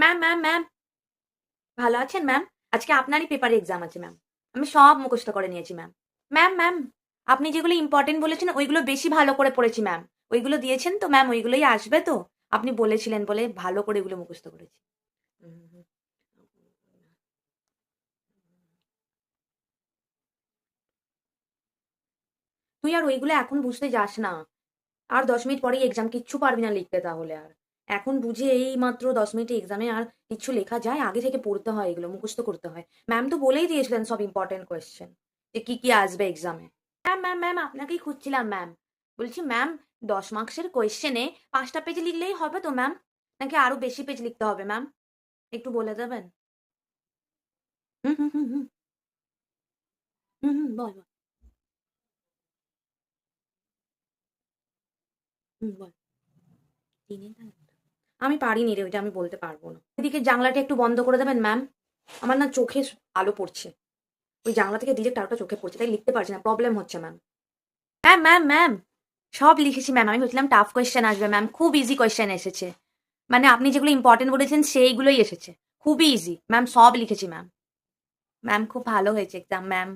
Ma'am ma'am ma'am, ভালো আছেন ma'am? আজকে আপনারই পেপারে এক্সাম আছে ম্যাম। আমি সব মুখস্থ করে নিয়েছি ম্যাম। ম্যাম ম্যাম, আপনি যেগুলো ইম্পর্টেন্ট বলেছেন ওইগুলো বেশি ভালো করে পড়েছি ম্যাম। ওইগুলো দিয়েছেন তো ম্যাম, ওইগুলোই আসবে তো? আপনি বলেছিলেন বলে ভালো করে এগুলো মুখস্থ করেছি। হুম। তুই আর ওইগুলো এখন বুঝতে যাস না। আর 10 মিনিট পরেই এক্সাম, কিচ্ছু পারবি না লিখতে তাহলে আর। এখন বুঝে এই মাত্র 10 মিনিটে এক্সামে আর কিচ্ছু লেখা যায়? আগে থেকে পড়তে হয়, এগুলো মুখস্থ করতে হয়। ম্যাম তো বলেই দিয়েছিলেন সব ইম্পর্টেন্ট কোয়েশ্চেন, যে কি কি আসবে এক্সামে। ম্যাম ম্যাম ম্যাম, আপনাকেই খুঁজছিলাম ম্যাম। বলছি ম্যাম, 10 মার্কসের কোয়েশ্চেনে 5টা পেজ লিখলেই হবে তো ম্যাম, নাকি আরো বেশি পেজ লিখতে হবে ম্যাম? একটু বলে দেবেন? হুম হুম হুম হুম হুম হুম, বল বল। বল। আমি পারিনি রে, ওইটা আমি বলতে পারবো না। এদিকে জানলাটা একটু বন্ধ করে দেবেন ম্যাম? আমার না চোখে আলো পড়ছে। ওই জানলা থেকে ডিরেক্ট আলোটা চোখে পড়ছে, তাই লিখতে পারছি না, প্রবলেম হচ্ছে ম্যাম। ম্যাম ম্যাম ম্যাম, সব লিখেছি ম্যাম। আমি বলছিলাম টাফ কোয়েশ্চেন আসবে ম্যাম, খুব ইজি কোয়েশ্চেন এসেছে। মানে আপনি যেগুলো ইম্পর্টেন্ট বলেছেন সেইগুলোই এসেছে। খুবই ইজি ম্যাম, সব লিখেছি ম্যাম। ম্যাম খুব ভালো হয়েছে এক্সাম ম্যাম।